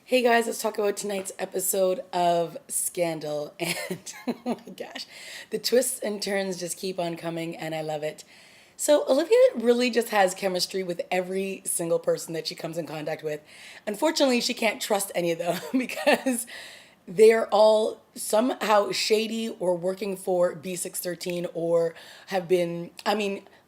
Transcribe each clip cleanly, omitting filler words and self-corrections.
Hey guys, let's talk about tonight's episode of Scandal. And oh my gosh, the twists and turns just keep on coming, and I love it. So, Olivia really just has chemistry with every single person that she comes in contact with. Unfortunately, she can't trust any of them because they're all somehow shady or working for B613 or have been,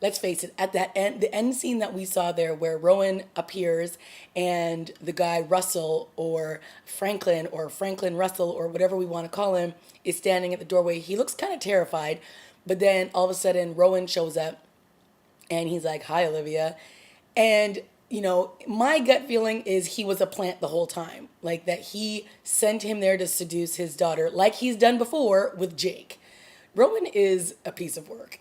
let's face it, at that end, the end scene that we saw there where Rowan appears and the guy Russell or Franklin Russell or whatever we want to call him is standing at the doorway. He looks kind of terrified, but then all of a sudden Rowan shows up and he's like, "Hi, Olivia." And, my gut feeling is he was a plant the whole time. Like that he sent him there to seduce his daughter, like he's done before with Jake. Rowan is a piece of work.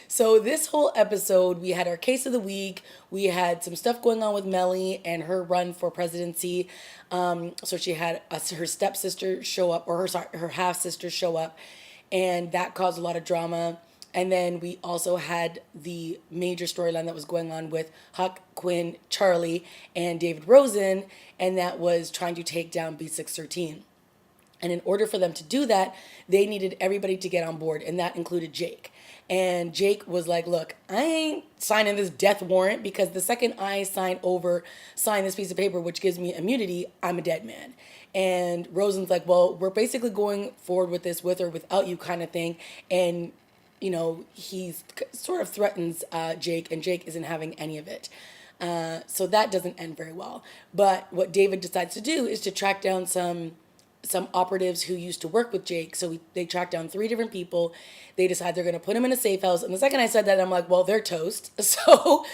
So, this whole episode, we had our case of the week. We had some stuff going on with Mellie and her run for presidency. So, she had her stepsister show up, or her half sister show up, and that caused a lot of drama. And then we also had the major storyline that was going on with Huck, Quinn, Charlie, and David Rosen, and that was trying to take down B613. And in order for them to do that, they needed everybody to get on board, and that included Jake. And Jake was like, "Look, I ain't signing this death warrant because the second I sign this piece of paper, which gives me immunity, I'm a dead man." And Rosen's like, "Well, we're basically going forward with this with or without you kind of thing." And he sort of threatens Jake, and Jake isn't having any of it. So that doesn't end very well. But what David decides to do is to track down some operatives who used to work with Jake. So they track down 3 different people. They decide they're going to put him in a safe house. And the second I said that, I'm like, well, they're toast. So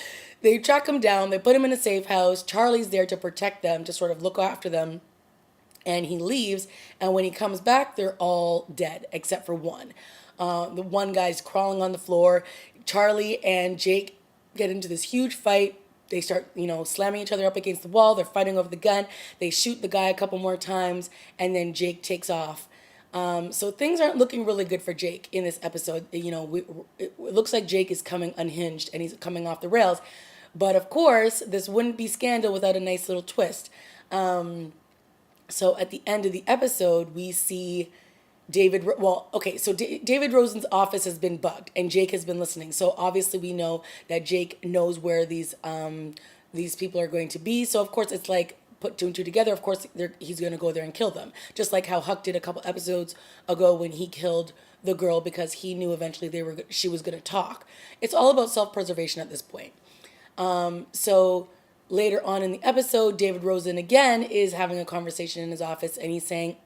they track him down. They put him in a safe house. Charlie's there to protect them, to sort of look after them. And he leaves. And when he comes back, they're all dead except for one. The one guy's crawling on the floor. Charlie and Jake get into this huge fight. They start, slamming each other up against the wall. They're fighting over the gun. They shoot the guy a couple more times, and then Jake takes off. So things aren't looking really good for Jake in this episode. It looks like Jake is coming unhinged, and he's coming off the rails. But of course, this wouldn't be Scandal without a nice little twist. So at the end of the episode, we see David Rosen's office has been bugged, and Jake has been listening. So obviously, we know that Jake knows where these people are going to be. So of course, it's like put 2 and 2 together. Of course, he's going to go there and kill them, just like how Huck did a couple episodes ago when he killed the girl because he knew eventually she was going to talk. It's all about self-preservation at this point. So later on in the episode, David Rosen again is having a conversation in his office, and he's saying,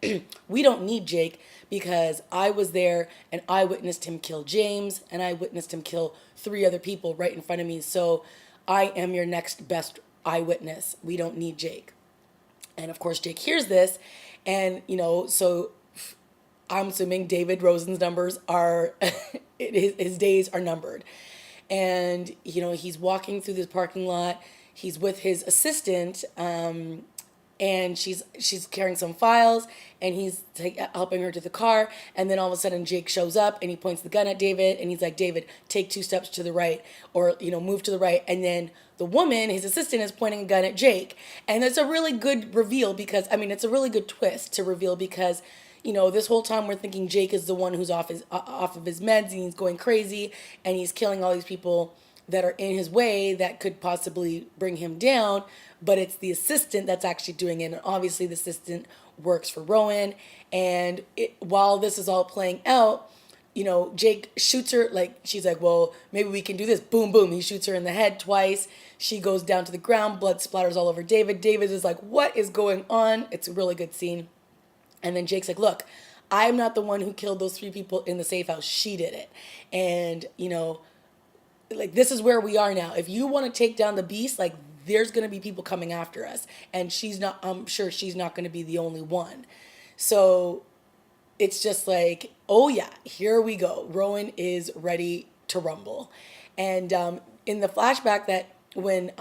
"We don't need Jake because I was there and I witnessed him kill James and I witnessed him kill 3 other people right in front of me. So I am your next best eyewitness. We don't need Jake." And of course, Jake hears this, and so I'm assuming David Rosen's numbers are his days are numbered. And he's walking through this parking lot. He's with his assistant, and she's carrying some files, and he's helping her to the car. And then all of a sudden, Jake shows up, and he points the gun at David, and he's like, "David, take 2 steps to the right, or move to the right." And then the woman, his assistant, is pointing a gun at Jake, and it's a really good reveal because it's a really good twist to reveal because. This whole time we're thinking Jake is the one who's off of his meds, and he's going crazy, and he's killing all these people that are in his way that could possibly bring him down, but it's the assistant that's actually doing it. And obviously the assistant works for Rowan. And while this is all playing out, Jake shoots her, like, she's like, "Well, maybe we can do this." Boom, boom. He shoots her in the head twice. She goes down to the ground. Blood splatters all over David. David is like, "What is going on?" It's a really good scene. And then Jake's like, "Look, I'm not the one who killed those 3 people in the safe house. She did it." And, like, this is where we are now. If you want to take down the beast, like, there's going to be people coming after us. And I'm sure she's not going to be the only one. So it's just like, oh yeah, here we go. Rowan is ready to rumble. And in the flashback that when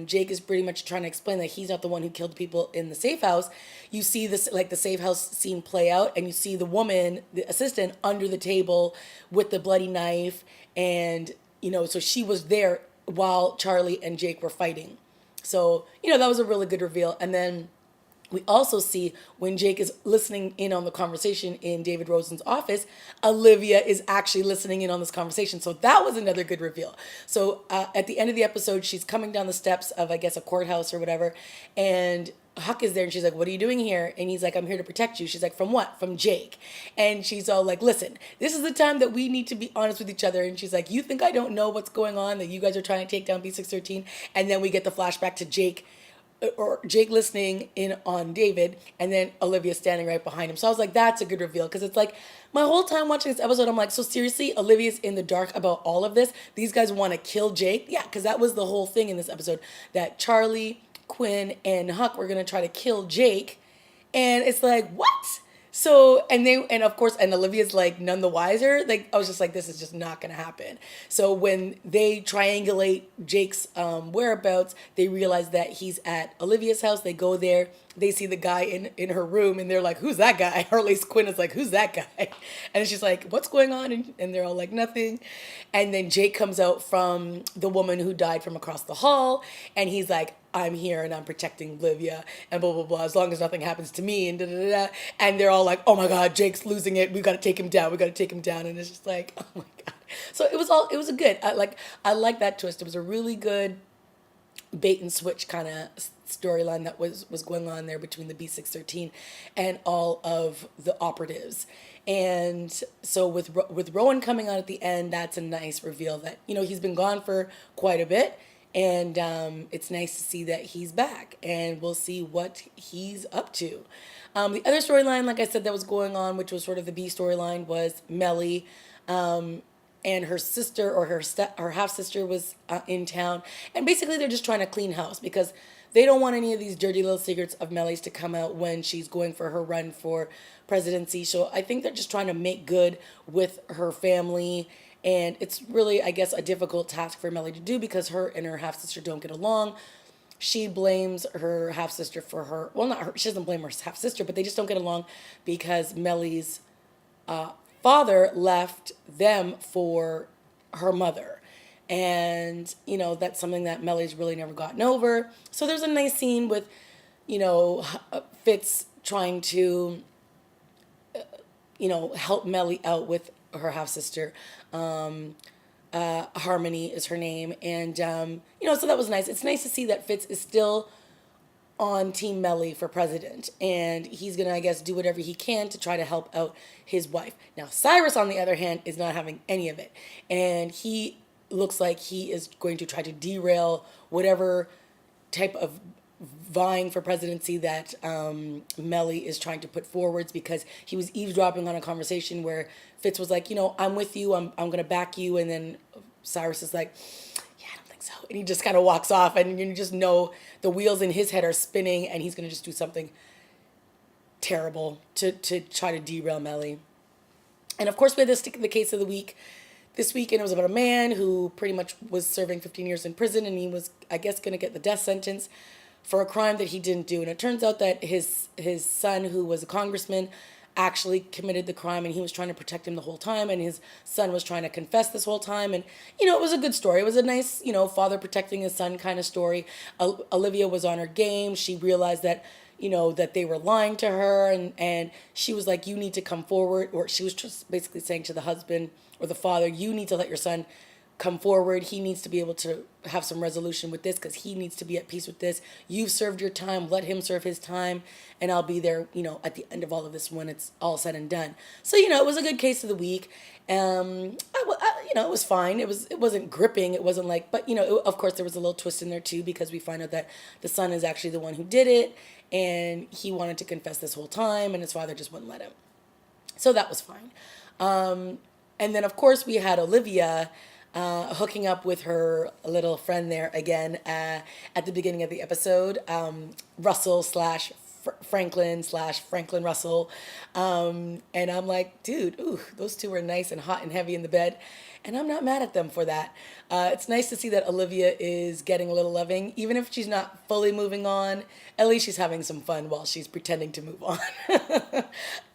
Jake is pretty much trying to explain that he's not the one who killed people in the safe house, you see this, like, the safe house scene play out, and you see the woman, the assistant, under the table with the bloody knife, and so she was there while Charlie and Jake were fighting. So that was a really good reveal. And then We also see when Jake is listening in on the conversation in David Rosen's office, Olivia is actually listening in on this conversation. So that was another good reveal. So at the end of the episode, she's coming down the steps of, I guess, a courthouse or whatever. And Huck is there and she's like, "What are you doing here?" And he's like, "I'm here to protect you." She's like, "From what?" "From Jake." And she's all like, "Listen, this is the time that we need to be honest with each other." And she's like, "You think I don't know what's going on, that you guys are trying to take down B613?" And then we get the flashback to Jake listening in on David, and then Olivia standing right behind him. So I was like, that's a good reveal, because it's like my whole time watching this episode, I'm like, so seriously, Olivia's in the dark about all of this? These guys want to kill Jake? Yeah, because that was the whole thing in this episode, that Charlie, Quinn, and Huck were going to try to kill Jake. And it's like, what? So, and of course, and Olivia's like none the wiser. Like, I was just like, this is just not going to happen. So when they triangulate Jake's whereabouts, they realize that he's at Olivia's house. They go there. They see the guy in her room, and they're like, "Who's that guy?" Or at least Quinn is like, "Who's that guy?" And she's like, "What's going on?" And they're all like, "Nothing." And then Jake comes out from the woman who died from across the hall, and he's like, "I'm here and I'm protecting Olivia and blah, blah, blah, as long as nothing happens to me," and da, da, da, da. And they're all like, "Oh my God, Jake's losing it. We got to take him down. We got to take him down." And it's just like, oh my God. So it was a good, I like that twist. It was a really good bait and switch kind of storyline that was going on there between the B613 and all of the operatives. And so with Rowan coming on at the end, that's a nice reveal that, he's been gone for quite a bit. And it's nice to see that he's back, and we'll see what he's up to. The other storyline, like I said, that was going on, which was sort of the B storyline, was Mellie. And her sister, or her half sister, was in town, and basically they're just trying to clean house because they don't want any of these dirty little secrets of Mellie's to come out when she's going for her run for presidency. So I think they're just trying to make good with her family, and it's really, I guess, a difficult task for Mellie to do because her and her half sister don't get along. She blames her half sister for her. Well, not her. She doesn't blame her half sister, but they just don't get along because Mellie's father left them for her mother. And, that's something that Mellie's really never gotten over. So there's a nice scene with, Fitz trying to, help Mellie out with her half sister. Harmony is her name. And, so that was nice. It's nice to see that Fitz is still on Team Mellie for president, and he's gonna, I guess, do whatever he can to try to help out his wife. Now Cyrus, on the other hand, is not having any of it, and he looks like he is going to try to derail whatever type of vying for presidency that Mellie is trying to put forwards, because he was eavesdropping on a conversation where Fitz was like, "I'm with you, I'm gonna back you," and then Cyrus is like, so, and he just kind of walks off, and you just know the wheels in his head are spinning, and he's going to just do something terrible to try to derail Mellie. And of course, we had the case of the week this week, and it was about a man who pretty much was serving 15 years in prison, and he was, I guess, going to get the death sentence for a crime that he didn't do. And it turns out that his son, who was a congressman, actually committed the crime, and he was trying to protect him the whole time, and his son was trying to confess this whole time. And it was a good story. It was a nice, father protecting his son kind of story. Olivia was on her game. She realized that that they were lying to her, and she was like, "You need to come forward," or she was just basically saying to the husband or the father, "You need to let your son come forward. He needs to be able to have some resolution with this, because he needs to be at peace with this. You've served your time. Let him serve his time, and I'll be there, at the end of all of this when it's all said and done." So, it was a good case of the week. It was fine. It wasn't gripping. It wasn't like, but, of course there was a little twist in there too, because we find out that the son is actually the one who did it, and he wanted to confess this whole time, and his father just wouldn't let him. So that was fine. And then, of course, we had Olivia hooking up with her little friend there again at the beginning of the episode, Russell slash Franklin slash Franklin Russell. And I'm like, dude, ooh, those two were nice and hot and heavy in the bed. And I'm not mad at them for that. It's nice to see that Olivia is getting a little loving. Even if she's not fully moving on, at least she's having some fun while she's pretending to move on.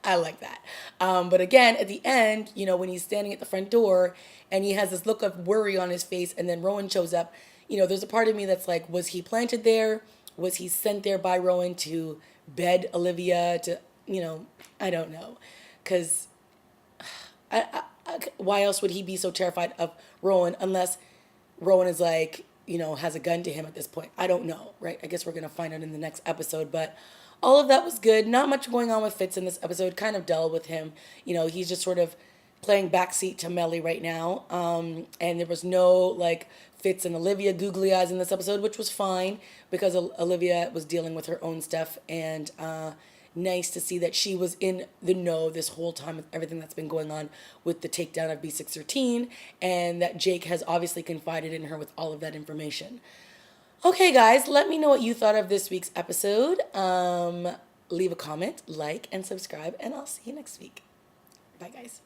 I like that. But again, at the end, when he's standing at the front door and he has this look of worry on his face, and then Rowan shows up, there's a part of me that's like, was he planted there? Was he sent there by Rowan to bed Olivia to, I don't know. Because why else would he be so terrified of Rowan unless Rowan is like, has a gun to him at this point? I don't know, right? I guess we're going to find out in the next episode. But all of that was good. Not much going on with Fitz in this episode. Kind of dull with him. He's just sort of playing backseat to Mellie right now. And there was no like Fitz and Olivia googly eyes in this episode, which was fine because Olivia was dealing with her own stuff. And nice to see that she was in the know this whole time with everything that's been going on with the takedown of B613, and that Jake has obviously confided in her with all of that information. Okay, guys, let me know what you thought of this week's episode. Leave a comment, like, and subscribe, and I'll see you next week. Bye, guys.